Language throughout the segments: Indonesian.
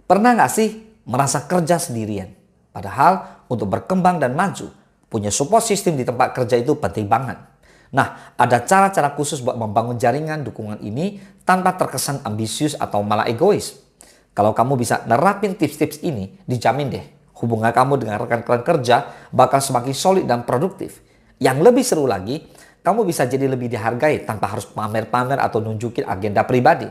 Pernah nggak sih merasa kerja sendirian? Padahal untuk berkembang dan maju, punya support system di tempat kerja itu penting banget. Nah, ada cara-cara khusus buat membangun jaringan dukungan ini tanpa terkesan ambisius atau malah egois. Kalau kamu bisa nerapin tips-tips ini, dijamin deh, hubungan kamu dengan rekan-rekan kerja bakal semakin solid dan produktif. Yang lebih seru lagi, kamu bisa jadi lebih dihargai tanpa harus pamer-pamer atau nunjukin agenda pribadi.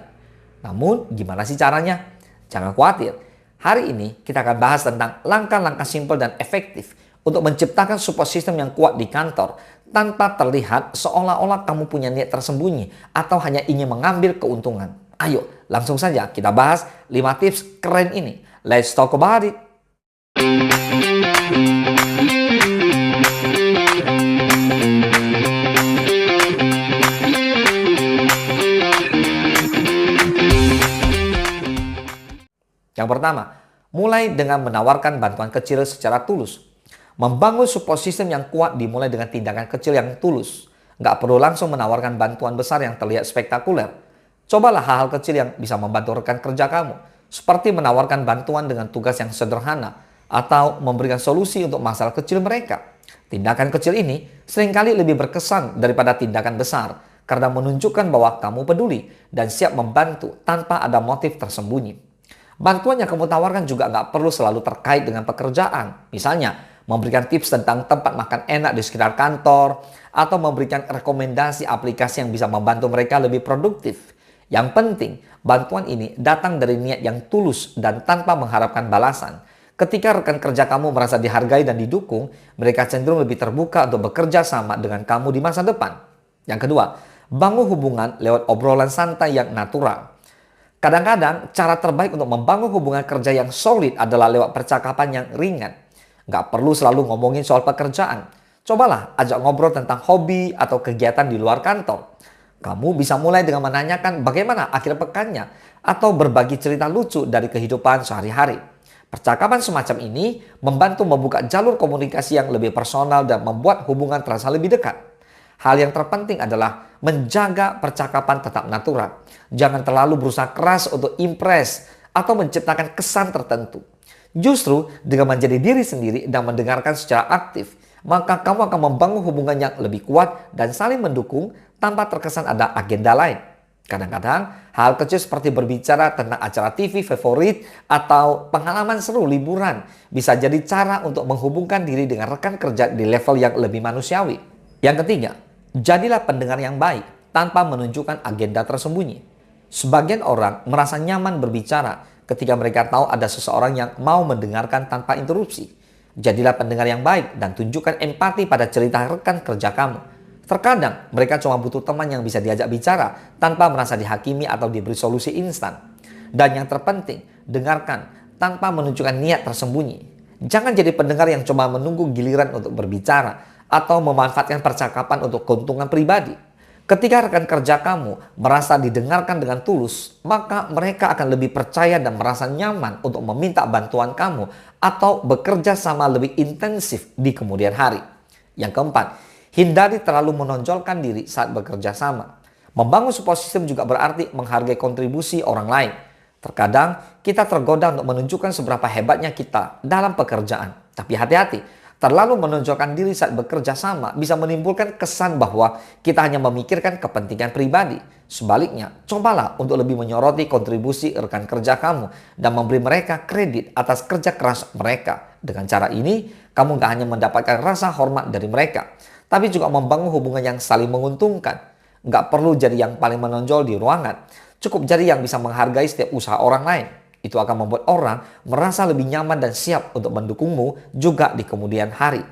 Namun, gimana sih caranya? Jangan khawatir. Hari ini kita akan bahas tentang langkah-langkah simpel dan efektif untuk menciptakan support system yang kuat di kantor tanpa terlihat seolah-olah kamu punya niat tersembunyi atau hanya ingin mengambil keuntungan. Ayo, langsung saja kita bahas 5 tips keren ini. Let's talk about it. Yang pertama, mulai dengan menawarkan bantuan kecil secara tulus. Membangun support system yang kuat dimulai dengan tindakan kecil yang tulus. Nggak perlu langsung menawarkan bantuan besar yang terlihat spektakuler. Cobalah hal-hal kecil yang bisa membantu rekan kerja kamu. Seperti menawarkan bantuan dengan tugas yang sederhana atau memberikan solusi untuk masalah kecil mereka. Tindakan kecil ini seringkali lebih berkesan daripada tindakan besar karena menunjukkan bahwa kamu peduli dan siap membantu tanpa ada motif tersembunyi. Bantuan yang kamu tawarkan juga nggak perlu selalu terkait dengan pekerjaan. Misalnya, memberikan tips tentang tempat makan enak di sekitar kantor, atau memberikan rekomendasi aplikasi yang bisa membantu mereka lebih produktif. Yang penting, bantuan ini datang dari niat yang tulus dan tanpa mengharapkan balasan. Ketika rekan kerja kamu merasa dihargai dan didukung, mereka cenderung lebih terbuka untuk bekerja sama dengan kamu di masa depan. Yang kedua, bangun hubungan lewat obrolan santai yang natural. Kadang-kadang, cara terbaik untuk membangun hubungan kerja yang solid adalah lewat percakapan yang ringan. Nggak perlu selalu ngomongin soal pekerjaan. Cobalah ajak ngobrol tentang hobi atau kegiatan di luar kantor. Kamu bisa mulai dengan menanyakan bagaimana akhir pekannya atau berbagi cerita lucu dari kehidupan sehari-hari. Percakapan semacam ini membantu membuka jalur komunikasi yang lebih personal dan membuat hubungan terasa lebih dekat. Hal yang terpenting adalah menjaga percakapan tetap natural. Jangan terlalu berusaha keras untuk impress atau menciptakan kesan tertentu. Justru dengan menjadi diri sendiri dan mendengarkan secara aktif, maka kamu akan membangun hubungan yang lebih kuat dan saling mendukung tanpa terkesan ada agenda lain. Kadang-kadang, hal kecil seperti berbicara tentang acara TV favorit atau pengalaman seru liburan bisa jadi cara untuk menghubungkan diri dengan rekan kerja di level yang lebih manusiawi. Yang ketiga, jadilah pendengar yang baik tanpa menunjukkan agenda tersembunyi. Sebagian orang merasa nyaman berbicara ketika mereka tahu ada seseorang yang mau mendengarkan tanpa interupsi. Jadilah pendengar yang baik dan tunjukkan empati pada cerita rekan kerja kamu. Terkadang mereka cuma butuh teman yang bisa diajak bicara tanpa merasa dihakimi atau diberi solusi instan. Dan yang terpenting, dengarkan tanpa menunjukkan niat tersembunyi. Jangan jadi pendengar yang cuma menunggu giliran untuk berbicara atau memanfaatkan percakapan untuk keuntungan pribadi. Ketika rekan kerja kamu merasa didengarkan dengan tulus, maka mereka akan lebih percaya dan merasa nyaman untuk meminta bantuan kamu atau bekerja sama lebih intensif di kemudian hari. Yang keempat, hindari terlalu menonjolkan diri saat bekerja sama. Membangun support system juga berarti menghargai kontribusi orang lain. Terkadang kita tergoda untuk menunjukkan seberapa hebatnya kita dalam pekerjaan. Tapi hati-hati, terlalu menonjolkan diri saat bekerja sama bisa menimbulkan kesan bahwa kita hanya memikirkan kepentingan pribadi. Sebaliknya, cobalah untuk lebih menyoroti kontribusi rekan kerja kamu dan memberi mereka kredit atas kerja keras mereka. Dengan cara ini, kamu gak hanya mendapatkan rasa hormat dari mereka, tapi juga membangun hubungan yang saling menguntungkan. Gak perlu jadi yang paling menonjol di ruangan, cukup jadi yang bisa menghargai setiap usaha orang lain. Itu akan membuat orang merasa lebih nyaman dan siap untuk mendukungmu juga di kemudian hari.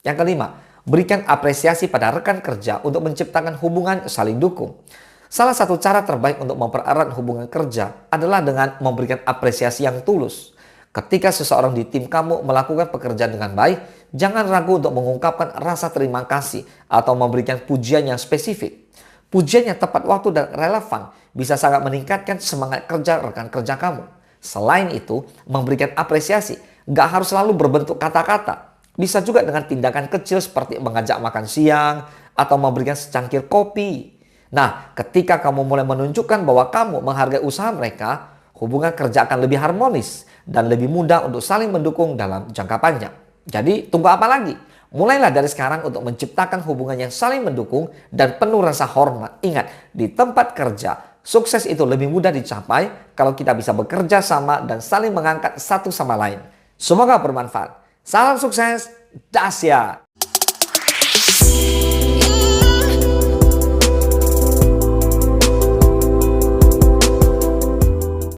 Yang kelima, berikan apresiasi pada rekan kerja untuk menciptakan hubungan saling dukung. Salah satu cara terbaik untuk mempererat hubungan kerja adalah dengan memberikan apresiasi yang tulus. Ketika seseorang di tim kamu melakukan pekerjaan dengan baik, jangan ragu untuk mengungkapkan rasa terima kasih atau memberikan pujian yang spesifik. Pujian yang tepat waktu dan relevan bisa sangat meningkatkan semangat kerja rekan kerja kamu. Selain itu, memberikan apresiasi gak harus selalu berbentuk kata-kata. Bisa juga dengan tindakan kecil seperti mengajak makan siang atau memberikan secangkir kopi. Nah, ketika kamu mulai menunjukkan bahwa kamu menghargai usaha mereka, hubungan kerja akan lebih harmonis dan lebih mudah untuk saling mendukung dalam jangka panjang. Jadi tunggu apa lagi? Mulailah dari sekarang untuk menciptakan hubungan yang saling mendukung dan penuh rasa hormat. Ingat, di tempat kerja, sukses itu lebih mudah dicapai kalau kita bisa bekerja sama dan saling mengangkat satu sama lain. Semoga bermanfaat. Salam sukses, dahsyat!